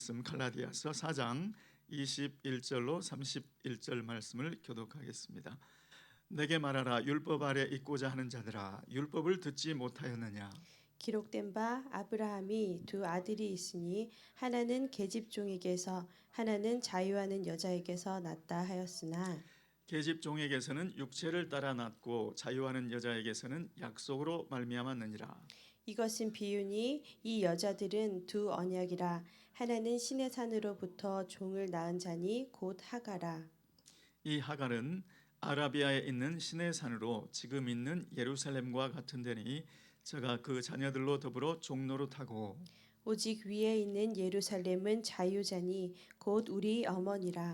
말씀 갈라디아서 4장 21절로 31절 말씀을 교독하겠습니다. 내게 말하라. 율법 아래 있고자 하는 자들아, 율법을 듣지 못하였느냐? 기록된 바 아브라함이 두 아들이 있으니 하나는 계집종에게서 하나는 자유하는 여자에게서 났다 하였으나 계집종에게서는 육체를 따라 낳고 자유하는 여자에게서는 약속으로 말미암았느니라. 이것은 비유니 이 여자들은 두 언약이라. 하나는 신의 산으로부터 종을 낳은 자니 곧 하가라. 이 하갈은 아라비아에 있는 시내 산으로 지금 있는 예루살렘과 같은 데니 저가 그 자녀들로 더불어 종노릇하고 오직 위에 있는 예루살렘은 자유자니 곧 우리 어머니라.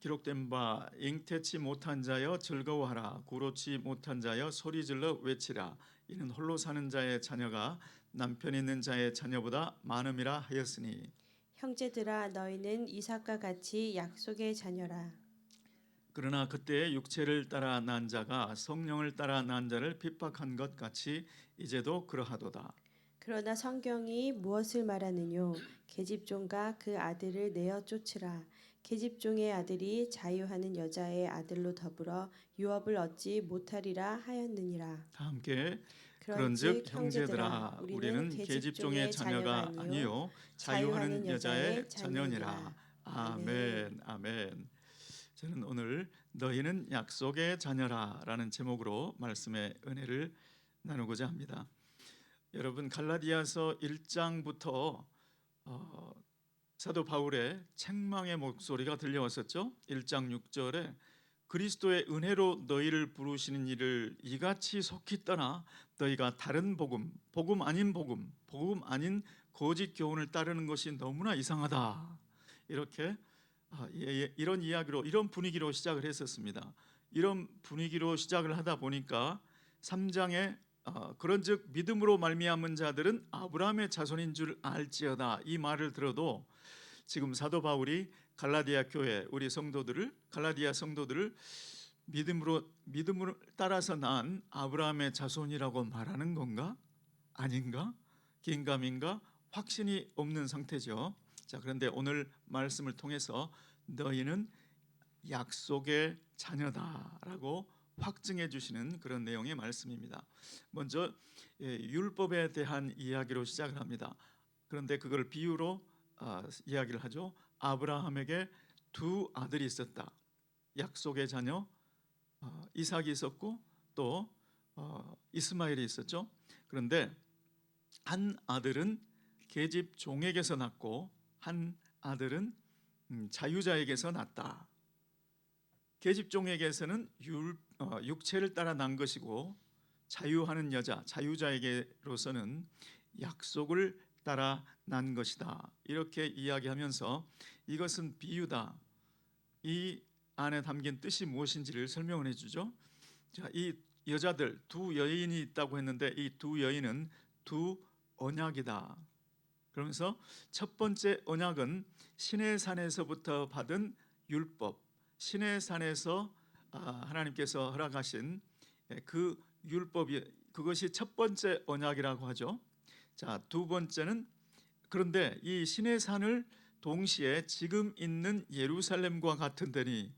기록된 바 잉태치 못한 자여 즐거워하라. 구로치 못한 자여 소리질러 외치라. 이는 홀로 사는 자의 자녀가 남편 있는 자의 자녀보다 많음이라 하였으니. 형제들아 너희는 이삭과 같이 약속의 자녀라. 그러나 그때 육체를 따라 난 자가 성령을 따라 난 자를 핍박한 것 같이 이제도 그러하도다. 그러나 성경이 무엇을 말하느뇨? 계집종과 그 아들을 내어 쫓으라. 계집종의 아들이 자유하는 여자의 아들로 더불어 유업을 얻지 못하리라 하였느니라. 다 함께 그런즉 그런즉 형제들아 우리는 계집종의 자녀가 아니요 자유하는 여자의 자녀니라. 아멘. 아멘. 저는 오늘 너희는 약속의 자녀라라는 제목으로 말씀의 은혜를 나누고자 합니다. 여러분 갈라디아서 1장부터 사도 바울의 책망의 목소리가 들려왔었죠. 1장 6절에 그리스도의 은혜로 너희를 부르시는 이를 이같이 속히 떠나 너희가 다른 복음 아닌 거짓 교훈을 따르는 것이 너무나 이상하다. 이렇게 이런 이야기로 이런 분위기로 시작을 했었습니다. 이런 분위기로 시작을 하다 보니까 3장에 그런즉 믿음으로 말미암은 자들은 아브라함의 자손인 줄 알지어다 이 말을 들어도 지금 사도 바울이 갈라디아 교회 우리 성도들을 갈라디아 성도들을 믿음을 따라서 난 아브라함의 자손이라고 말하는 건가 아닌가 긴가민가 확신이 없는 상태죠. 자, 그런데 오늘 말씀을 통해서 너희는 약속의 자녀다라고 확증해 주시는 그런 내용의 말씀입니다. 먼저 율법에 대한 이야기로 시작을 합니다. 그런데 그걸 비유로 이야기를 하죠. 아브라함에게 두 아들이 있었다. 약속의 자녀 이삭이 있었고 또 이스마엘이 있었죠. 그런데 한 아들은 계집 종에게서 났고 한 아들은 자유자에게서 났다. 계집종에게서는 육체를 따라 난 것이고 자유하는 여자 자유자에게로서는 약속을 따라 난 것이다. 이렇게 이야기하면서 이것은 비유다. 이 안에 담긴 뜻이 무엇인지를 설명을 해주죠. 자, 이 여자들 두 여인이 있다고 했는데 이 두 여인은 두 언약이다. 그러면서 첫 번째 언약은 시내산에서부터 받은 율법, 시내산에서 하나님께서 허락하신 그 율법이 그것이 첫 번째 언약이라고 하죠. 자, 두 번째는 그런데 이 시내산을 동시에 지금 있는 예루살렘과 같은 데니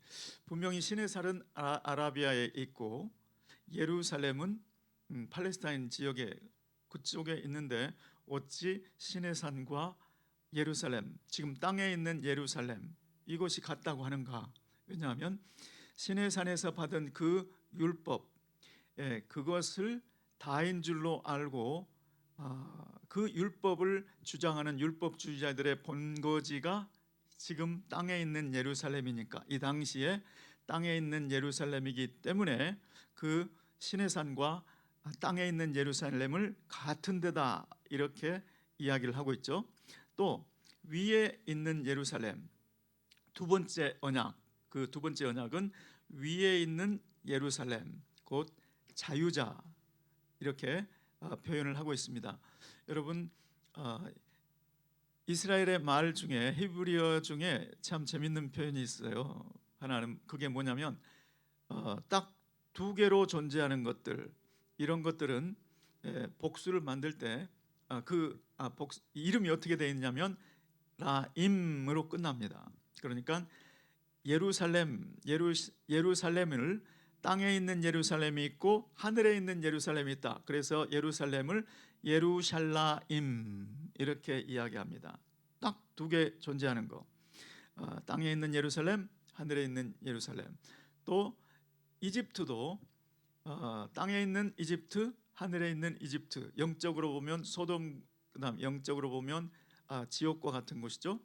분명히 시내산은 아라비아에 있고 예루살렘은 팔레스타인 지역에 그쪽에 있는데 어찌 시내산과 예루살렘 지금 땅에 있는 예루살렘 이것이 같다고 하는가? 왜냐하면 시내산에서 받은 그 율법 그것을 다인 줄로 알고 그 율법을 주장하는 율법주의자들의 본거지가 지금 땅에 있는 예루살렘이니까 이 당시에 땅에 있는 예루살렘이기 때문에 그 시내산과 땅에 있는 예루살렘을 같은 데다 이렇게 이야기를 하고 있죠. 또 위에 있는 예루살렘 두 번째 언약 그 두 번째 언약은 위에 있는 예루살렘 곧 자유자 이렇게 표현을 하고 있습니다. 여러분 이스라엘의 말 중에 히브리어 중에 참 재밌는 표현이 있어요. 하나는 그게 뭐냐면 딱 두 개로 존재하는 것들 이런 것들은 복수를 만들 때 이름이 어떻게 되어 있냐면 미스라임으로 끝납니다. 그러니까 예루살렘을 땅에 있는 예루살렘이 있고 하늘에 있는 예루살렘이 있다. 그래서 예루살렘을 예루샬라임 이렇게 이야기합니다. 딱 두 개 존재하는 거. 땅에 있는 예루살렘, 하늘에 있는 예루살렘. 또 이집트도 땅에 있는 이집트, 하늘에 있는 이집트. 영적으로 보면 소돔, 그다음 영적으로 보면 지옥과 같은 곳이죠.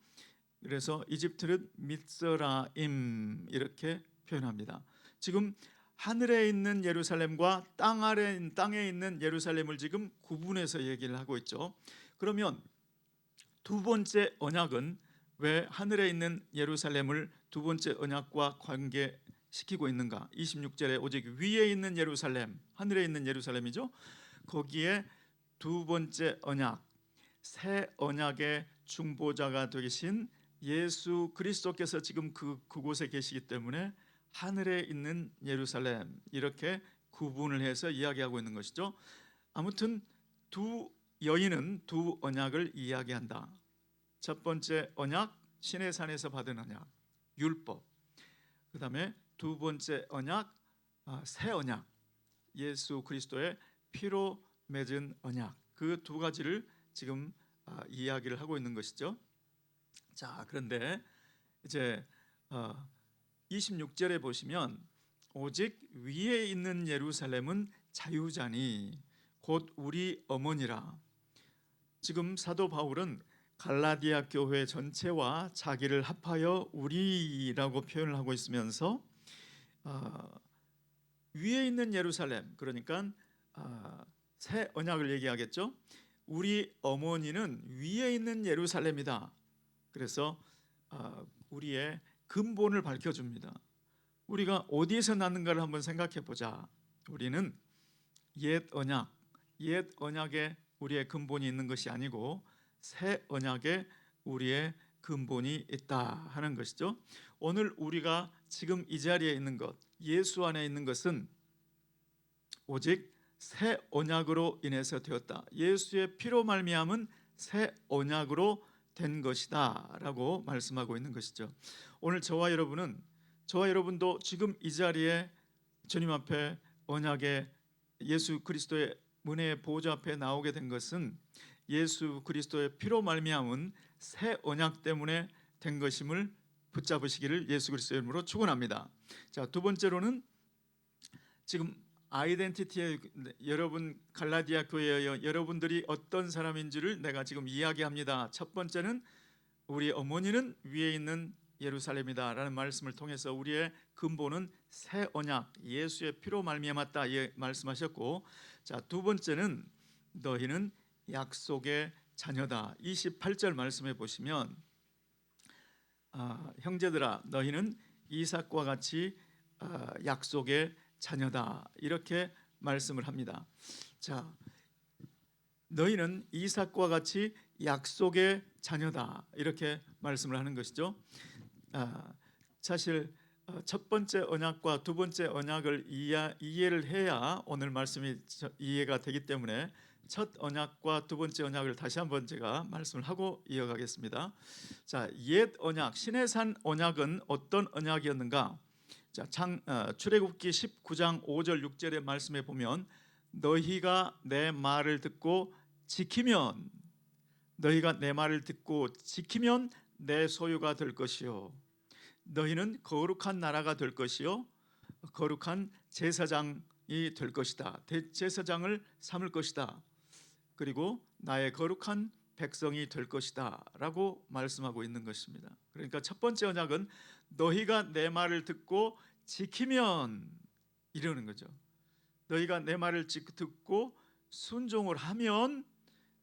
그래서 이집트는 미스라임 이렇게 표현합니다. 지금 하늘에 있는 예루살렘과 땅에 있는 예루살렘을 지금 구분해서 얘기를 하고 있죠. 그러면 두 번째 언약은 왜 하늘에 있는 예루살렘을 두 번째 언약과 관계시키고 있는가? 26절에 오직 위에 있는 예루살렘, 하늘에 있는 예루살렘이죠. 거기에 두 번째 언약, 새 언약의 중보자가 되신 예수 그리스도께서 지금 그곳에 계시기 때문에 하늘에 있는 예루살렘 이렇게 구분을 해서 이야기하고 있는 것이죠. 아무튼 두 여인은 두 언약을 이야기한다. 첫 번째 언약, 시내 산에서 받은 언약, 율법. 그다음에 두 번째 언약, 새 언약, 예수 그리스도의 피로 맺은 언약. 그 두 가지를 지금 이야기를 하고 있는 것이죠. 자, 그런데 이제 26절에 보시면 오직 위에 있는 예루살렘은 자유자니 곧 우리 어머니라. 지금 사도 바울은 갈라디아 교회 전체와 자기를 합하여 우리라고 표현을 하고 있으면서 위에 있는 예루살렘, 그러니까 새 언약을 얘기하겠죠. 우리 어머니는 위에 있는 예루살렘이다. 그래서 우리의 근본을 밝혀줍니다. 우리가 어디에서 났는가를 한번 생각해 보자. 우리는 옛 언약에 우리의 근본이 있는 것이 아니고 새 언약에 우리의 근본이 있다 하는 것이죠. 오늘 우리가 지금 이 자리에 있는 것, 예수 안에 있는 것은 오직 새 언약으로 인해서 되었다. 예수의 피로 말미암은 새 언약으로 된 것이다라고 말씀하고 있는 것이죠. 오늘 저와 여러분도 지금 이 자리에 주님 앞에 언약의 예수 그리스도의 문의 보좌 앞에 나오게 된 것은 예수 그리스도의 피로 말미암은 새 언약 때문에 된 것임을 붙잡으시기를 예수 그리스도의 이름으로 축원합니다. 자, 두 번째로는 지금 아이덴티티의 여러분 갈라디아 교회 여러분들이 어떤 사람인지를 내가 지금 이야기합니다. 첫 번째는 우리 어머니는 위에 있는 예루살렘이다라는 말씀을 통해서 우리의 근본은 새 언약 예수의 피로 말미암았다 말씀하셨고, 자, 두 번째는 너희는 약속의 자녀다. 28절 말씀해 보시면 형제들아 너희는 이삭과 같이 약속의 자녀다 이렇게 말씀을 합니다. 자, 너희는 이삭과 같이 약속의 자녀다 이렇게 말씀을 하는 것이죠. 사실 첫 번째 언약과 두 번째 언약을 이해를 해야 오늘 말씀이 이해가 되기 때문에 첫 언약과 두 번째 언약을 다시 한번 제가 말씀을 하고 이어가겠습니다. 자, 옛 언약, 시내산 언약은 어떤 언약이었는가? 자, 출애굽기 19장 5절 6절의 말씀에 보면 너희가 내 말을 듣고 지키면 내 소유가 될 것이요 너희는 거룩한 나라가 될 것이요 거룩한 제사장이 될 것이다. 대제사장을 삼을 것이다. 그리고 나의 거룩한 백성이 될 것이다 라고 말씀하고 있는 것입니다. 그러니까 첫 번째 언약은 너희가 내 말을 듣고 지키면 이러는 거죠. 너희가 내 말을 듣고 순종을 하면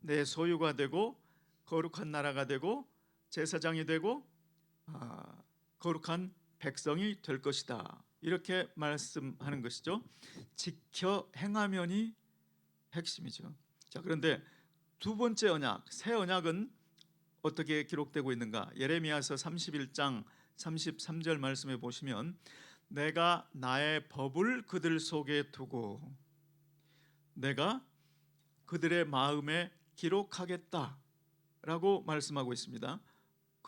내 소유가 되고 거룩한 나라가 되고 제사장이 되고 거룩한 백성이 될 것이다 이렇게 말씀하는 것이죠. 지켜 행하면이 핵심이죠. 자, 그런데 두 번째 언약, 새 언약은 어떻게 기록되고 있는가? 예레미야서 31장 33절 말씀에 보시면 내가 나의 법을 그들 속에 두고 내가 그들의 마음에 기록하겠다라고 말씀하고 있습니다.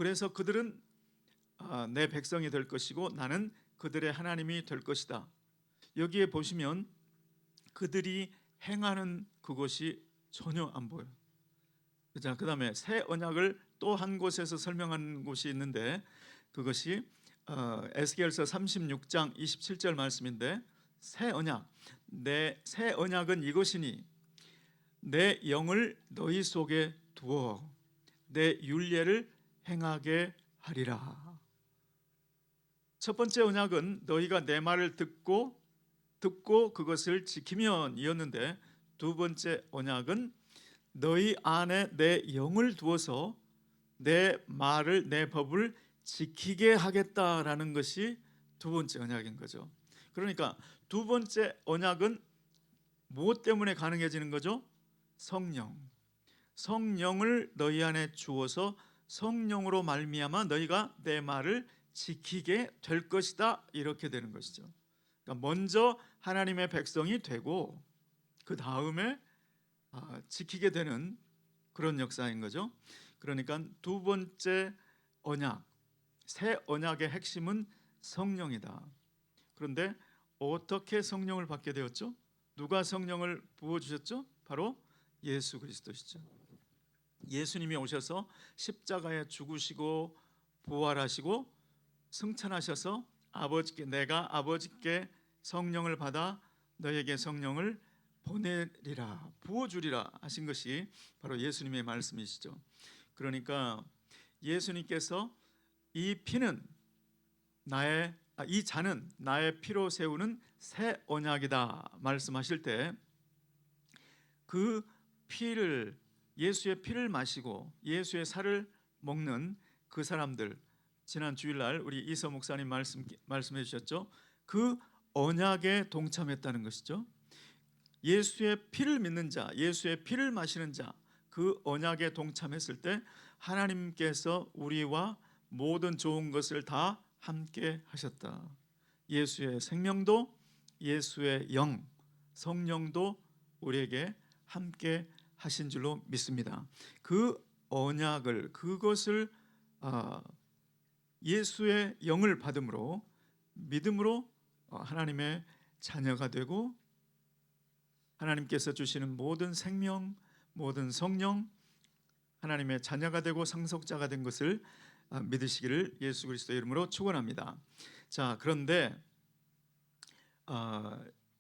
그래서 그들은 내 백성이 될 것이고 나는 그들의 하나님이 될 것이다. 여기에 보시면 그들이 행하는 그것이 전혀 안 보여요. 자, 그다음에 새 언약을 또 한 곳에서 설명하는 곳이 있는데 그것이 에스겔서 36장 27절 말씀인데 새 언약, 내 새 언약은 이것이니 내 영을 너희 속에 두어 내 율례를 행하게 하리라. 첫 번째 언약은 너희가 내 말을 듣고 그것을 지키면이었는데 두 번째 언약은 너희 안에 내 영을 두어서 내 말을 내 법을 지키게 하겠다라는 것이 두 번째 언약인 거죠. 그러니까 두 번째 언약은 무엇 때문에 가능해지는 거죠? 성령을 너희 안에 주어서 성령으로 말미암아 너희가 내 말을 지키게 될 것이다, 이렇게 되는 것이죠. 그러니까 먼저 하나님의 백성이 되고 그 다음에 지키게 되는 그런 역사인 거죠. 그러니까 두 번째 언약, 새 언약의 핵심은 성령이다. 그런데 어떻게 성령을 받게 되었죠? 누가 성령을 부어주셨죠? 바로 예수 그리스도시죠. 예수님이 오셔서 십자가에 죽으시고 부활하시고 승천하셔서 내가 아버지께 성령을 받아 너에게 성령을 보내리라, 부어주리라 하신 것이 바로 예수님의 말씀이시죠. 그러니까 예수님께서 이 잔은 나의 피로 세우는 새 언약이다 말씀하실 때 그 피를, 예수의 피를 마시고 예수의 살을 먹는 그 사람들, 지난 주일날 우리 이서 목사님 말씀해 주셨죠. 그 언약에 동참했다는 것이죠. 예수의 피를 믿는 자, 예수의 피를 마시는 자, 그 언약에 동참했을 때 하나님께서 우리와 모든 좋은 것을 다 함께 하셨다. 예수의 생명도, 예수의 영, 성령도 우리에게 함께 하신 줄로 믿습니다. 그 언약을, 그것을 예수의 영을 받음으로, 믿음으로 하나님의 자녀가 되고 하나님께서 주시는 모든 생명, 모든 성령, 하나님의 자녀가 되고 상속자가 된 것을 믿으시기를 예수 그리스도의 이름으로 축원합니다. 자, 그런데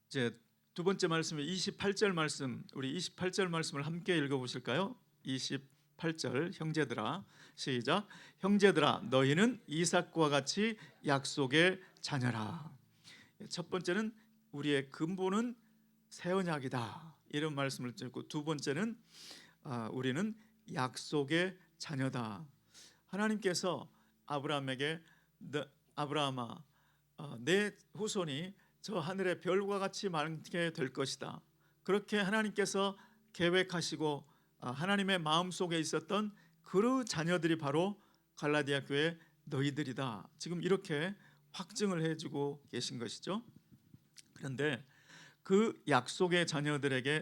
이제 두 번째 말씀은 28절 말씀, 우리 28절 말씀을 함께 읽어보실까요? 28절, 형제들아, 시작. 형제들아, 너희는 이삭과 같이 약속의 자녀라. 첫 번째는 우리의 근본은 새 언약이다, 이런 말씀을 드렸고, 두 번째는 우리는 약속의 자녀다. 하나님께서 아브라함에게 아브라함아, 내 후손이 저 하늘의 별과 같이 많게 될 것이다, 그렇게 하나님께서 계획하시고 하나님의 마음속에 있었던 그 자녀들이 바로 갈라디아 교회 너희들이다, 지금 이렇게 확증을 해주고 계신 것이죠. 그런데 그 약속의 자녀들의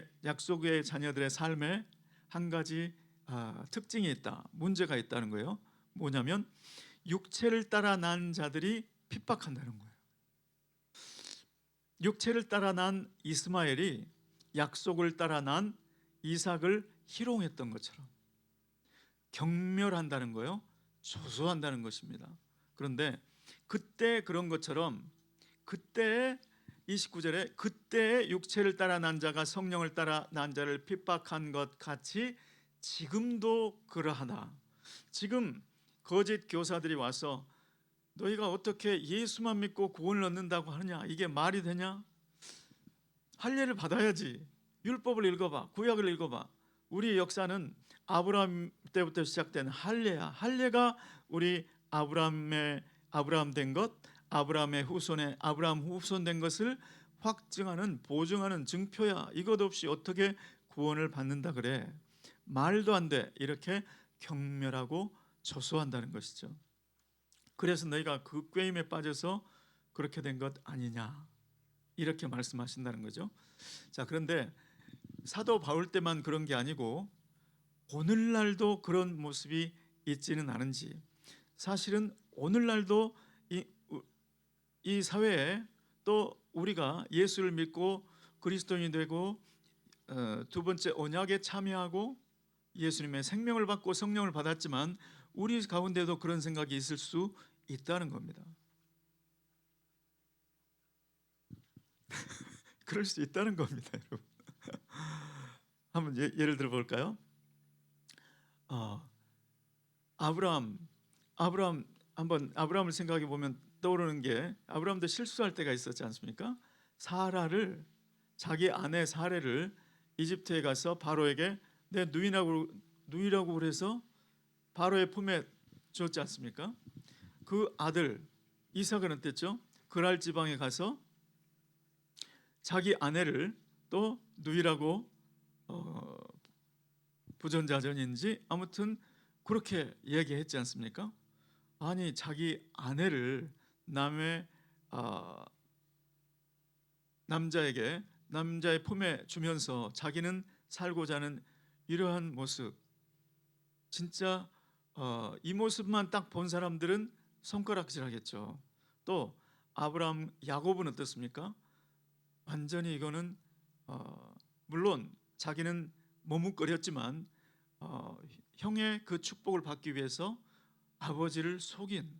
삶에 한 가지 특징이 있다, 문제가 있다는 거예요. 뭐냐면 육체를 따라 난 자들이 핍박한다는 거예요. 육체를 따라 난 이스마엘이 약속을 따라 난 이삭을 희롱했던 것처럼 경멸한다는 거예요. 조소한다는 것입니다. 그런데 그때 그런 것처럼 그때 29절에 그때의 육체를 따라 난 자가 성령을 따라 난 자를 핍박한 것 같이 지금도 그러하다. 지금 거짓 교사들이 와서 너희가 어떻게 예수만 믿고 구원을 얻는다고 하느냐, 이게 말이 되냐? 할례를 받아야지. 율법을 읽어봐, 구약을 읽어봐. 우리 역사는 아브라함 때부터 시작된 할례야. 할례가 우리 아브라함 된 것, 아브라함의 후손에 아브라함 후손 된 것을 확증하는, 보증하는 증표야. 이것 없이 어떻게 구원을 받는다 그래? 말도 안 돼. 이렇게 경멸하고 조소한다는 것이죠. 그래서 너희가 그 꾀임에 빠져서 그렇게 된 것 아니냐, 이렇게 말씀하신다는 거죠. 자, 그런데 사도 바울 때만 그런 게 아니고 오늘날도 그런 모습이 있지는 않은지, 사실은 오늘날도 이 사회에 또 우리가 예수를 믿고 그리스도인이 되고 두 번째 언약에 참여하고 예수님의 생명을 받고 성령을 받았지만 우리 가운데도 그런 생각이 있을 수 있다는 겁니다. 그럴 수 있다는 겁니다, 여러분. 한번 예를 들어 볼까요? 아브라함 한번 아브라함을 생각해 보면 떠오르는 게 아브라함도 실수할 때가 있었지 않습니까? 사라를 자기 아내 사레를 이집트에 가서 바로에게 내 누이라고 그래서 바로의 품에 주었지 않습니까? 그 아들 이삭은 어땠죠? 그랄 지방에 가서 자기 아내를 또 누이라고 부전자전인지 아무튼 그렇게 얘기했지 않습니까? 아니 자기 아내를 남의 남자의 품에 주면서 자기는 살고자 하는 이러한 모습, 진짜 이 모습만 딱 본 사람들은 손가락질하겠죠. 또 아브라함 야곱은 어떻습니까? 완전히 이거는 물론 자기는 머뭇거렸지만 형의 그 축복을 받기 위해서 아버지를 속인,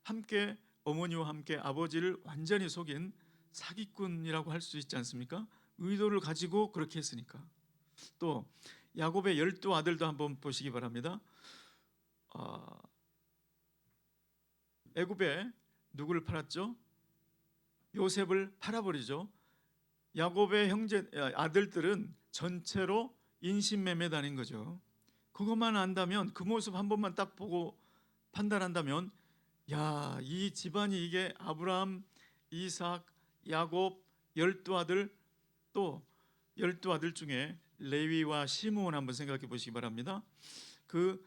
함께 어머니와 함께 아버지를 완전히 속인 사기꾼이라고 할 수 있지 않습니까? 의도를 가지고 그렇게 했으니까. 또 야곱의 12아들도 한번 보시기 바랍니다. 애굽에 누구를 팔았죠? 요셉을 팔아버리죠. 야곱의 아들들은 전체로 인신매매 다닌 거죠. 그것만 안다면, 그 모습 한 번만 딱 보고 판단한다면, 야, 이 집안이 이게 아브라함, 이삭, 야곱 12아들, 또 12아들 중에 레위와 시므온 한번 생각해 보시기 바랍니다. 그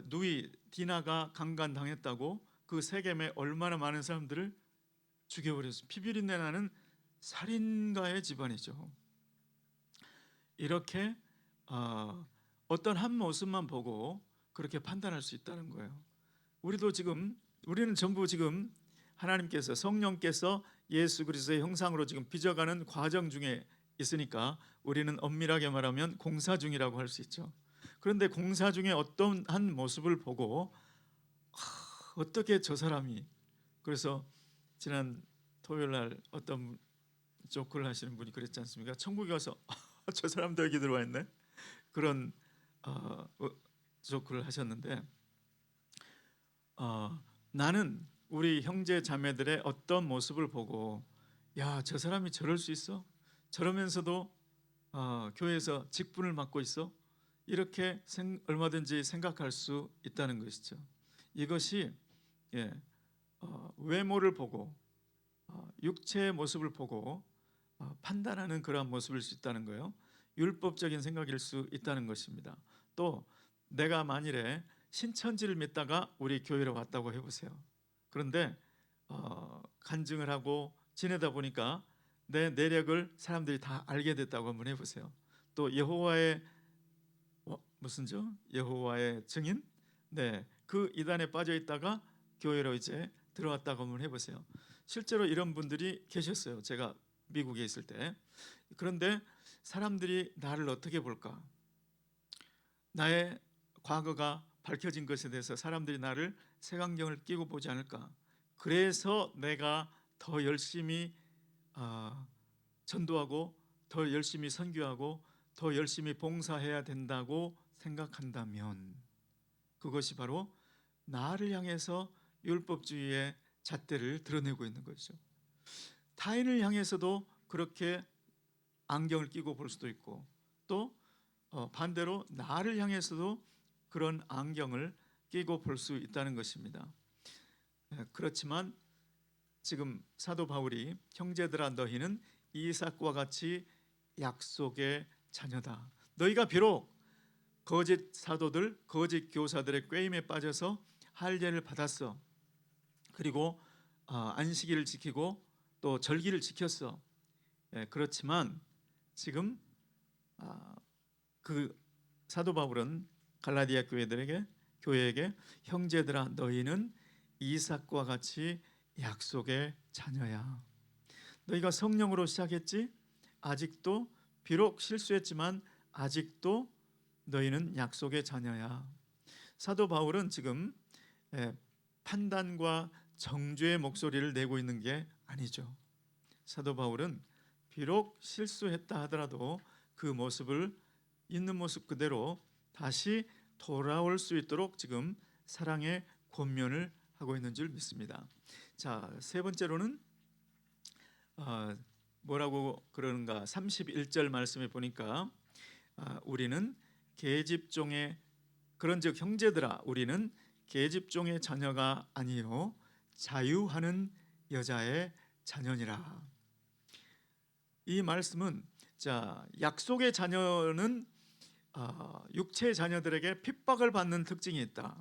누이 디나가 강간당했다고 그 세겜에 얼마나 많은 사람들을 죽여버렸어요. 피비린내 나는 살인가의 집안이죠. 이렇게 어떤 한 모습만 보고 그렇게 판단할 수 있다는 거예요. 우리는 전부 지금 하나님께서, 성령께서 예수 그리스도의 형상으로 지금 빚어가는 과정 중에 있으니까 우리는 엄밀하게 말하면 공사 중이라고 할 수 있죠. 그런데 공사 중에 어떤 한 모습을 보고 어떻게 저 사람이, 그래서 지난 토요일 날 어떤 조크를 하시는 분이 그랬지 않습니까? 천국에 가서 저 사람도 여기 들어와 있네, 그런 조크를 하셨는데, 나는 우리 형제 자매들의 어떤 모습을 보고 야, 저 사람이 저럴 수 있어? 저러면서도 교회에서 직분을 맡고 있어? 이렇게 얼마든지 생각할 수 있다는 것이죠. 이것이 외모를 보고 육체의 모습을 보고 판단하는 그러한 모습일 수 있다는 거예요. 율법적인 생각일 수 있다는 것입니다. 또 내가 만일에 신천지를 믿다가 우리 교회로 왔다고 해보세요. 그런데 간증을 하고 지내다 보니까 내 내력을 사람들이 다 알게 됐다고 한번 해보세요. 또 여호와의 여호와의 증인, 그 이단에 빠져 있다가 교회로 이제 들어왔다고 한번 해보세요. 실제로 이런 분들이 계셨어요. 제가 미국에 있을 때. 그런데 사람들이 나를 어떻게 볼까? 나의 과거가 밝혀진 것에 대해서 사람들이 나를 색안경을 끼고 보지 않을까? 그래서 내가 더 열심히 전도하고 더 열심히 선교하고 더 열심히 봉사해야 된다고 생각한다면, 그것이 바로 나를 향해서 율법주의의 잣대를 드러내고 있는 것이죠. 타인을 향해서도 그렇게 안경을 끼고 볼 수도 있고, 또 반대로 나를 향해서도 그런 안경을 끼고 볼 수 있다는 것입니다. 그렇지만 지금 사도 바울이 형제들아 너희는 이삭과 같이 약속의 자녀다. 너희가 비록 거짓 사도들, 거짓 교사들의 꾀임에 빠져서 할례를 받았어. 그리고 안식일을 지키고 또 절기를 지켰어. 그렇지만 지금 그 사도 바울은 갈라디아 교회들에게 교회에게 형제들아 너희는 이삭과 같이 약속의 자녀야. 너희가 성령으로 시작했지? 아직도 비록 실수했지만 아직도 너희는 약속의 자녀야. 사도 바울은 지금 판단과 정죄의 목소리를 내고 있는 게 아니죠. 사도 바울은 비록 실수했다 하더라도 그 모습을 있는 모습 그대로 다시 돌아올 수 있도록 지금 사랑의 권면을 하고 있는 줄 믿습니다. 자, 세 번째로는 뭐라고 그러는가? 31절 말씀에 보니까 우리는 계집종의 그런즉 형제들아 우리는 계집종의 자녀가 아니요 자유하는 여자의 자녀니라. 이 말씀은 자 약속의 자녀는 육체의 자녀들에게 핍박을 받는 특징이 있다.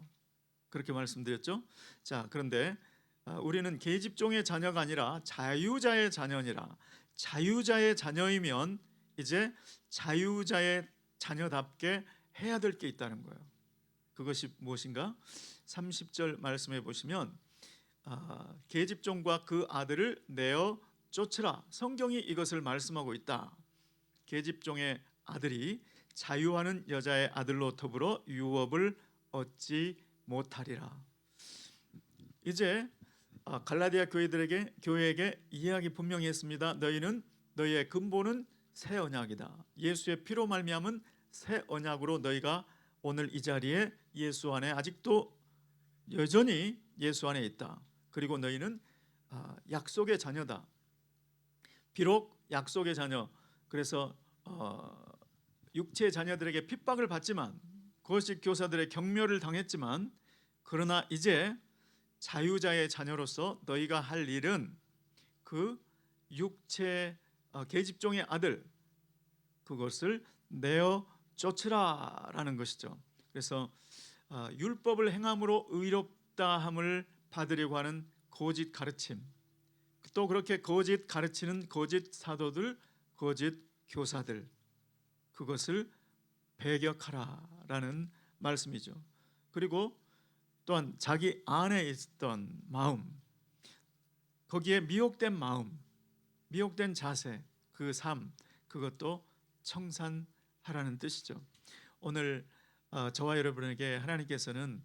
그렇게 말씀드렸죠. 자 그런데 우리는 계집종의 자녀가 아니라 자유자의 자녀니라. 자유자의 자녀이면 이제 자유자의 자녀답게 해야 될 게 있다는 거예요. 그것이 무엇인가? 30절 말씀해 보시면 계집종과 그 아들을 내어 쫓으라. 성경이 이것을 말씀하고 있다. 계집종의 아들이 자유하는 여자의 아들로 더불어 유업을 얻지 못하리라. 이제 갈라디아 교회에게 이야기 분명히 했습니다. 너희는 너희의 근본은 새 언약이다. 예수의 피로 말미암은 새 언약으로 너희가 오늘 이 자리에 예수 안에 아직도 여전히 예수 안에 있다. 그리고 너희는 약속의 자녀다. 비록 약속의 자녀, 그래서 육체의 자녀들에게 핍박을 받지만 거짓 교사들의 경멸을 당했지만 그러나 이제 자유자의 자녀로서 너희가 할 일은 그 육체 계집종의 아들 그것을 내어 쫓으라라는 것이죠. 그래서 율법을 행함으로 의롭다함을 받으려고 하는 거짓 가르침, 또 그렇게 거짓 가르치는 거짓 사도들, 거짓 교사들, 그것을 배격하라라는 말씀이죠. 그리고 또한 자기 안에 있던 마음, 거기에 미혹된 마음, 미혹된 자세, 그 삶, 그것도 청산하라는 뜻이죠. 오늘 저와 여러분에게 하나님께서는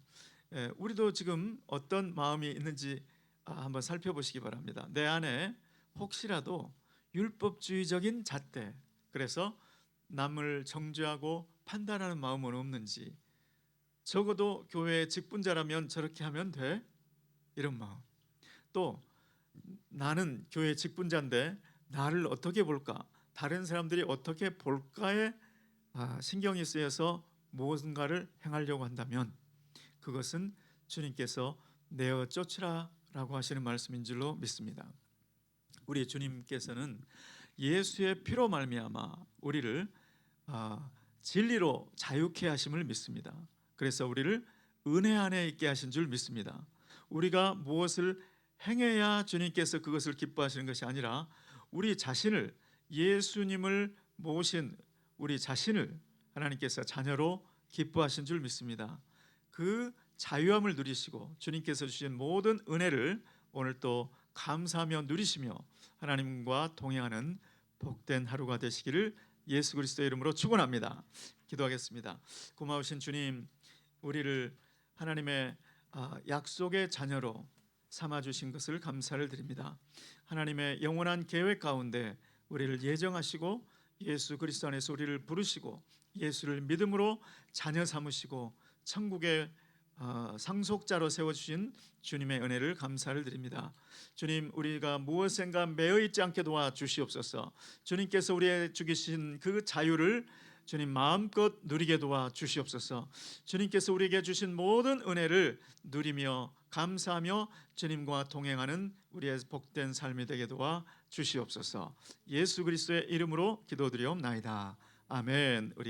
우리도 지금 어떤 마음이 있는지 한번 살펴보시기 바랍니다. 내 안에 혹시라도 율법주의적인 잣대, 그래서 남을 정죄하고 판단하는 마음은 없는지, 적어도 교회의 직분자라면 저렇게 하면 돼, 이런 마음. 또 나는 교회 직분자인데 나를 어떻게 볼까, 다른 사람들이 어떻게 볼까에 신경이 쓰여서 무엇인가를 행하려고 한다면 그것은 주님께서 내어 쫓으라라고 하시는 말씀인 줄로 믿습니다. 우리 주님께서는 예수의 피로 말미암아 우리를 진리로 자유케 하심을 믿습니다. 그래서 우리를 은혜 안에 있게 하신 줄 믿습니다. 우리가 무엇을 행해야 주님께서 그것을 기뻐하시는 것이 아니라 우리 자신을, 예수님을 모신 우리 자신을 하나님께서 자녀로 기뻐하신 줄 믿습니다. 그 자유함을 누리시고 주님께서 주신 모든 은혜를 오늘 또 감사하며 누리시며 하나님과 동행하는 복된 하루가 되시기를 예수 그리스도의 이름으로 축원합니다. 기도하겠습니다. 고마우신 주님, 우리를 하나님의 약속의 자녀로 삼아주신 것을 감사를 드립니다. 하나님의 영원한 계획 가운데 우리를 예정하시고 예수 그리스도 안에서 우리를 부르시고 예수를 믿음으로 자녀 삼으시고 천국의 상속자로 세워주신 주님의 은혜를 감사를 드립니다. 주님, 우리가 무엇인가 매여 있지 않게 도와주시옵소서. 주님께서 우리에게 주신 그 자유를 주님 마음껏 누리게 도와주시옵소서. 주님께서 우리에게 주신 모든 은혜를 누리며 감사하며 주님과 동행하는 우리의 복된 삶이 되게 도와주시옵소서. 예수 그리스도의 이름으로 기도드리옵나이다. 아멘. 우리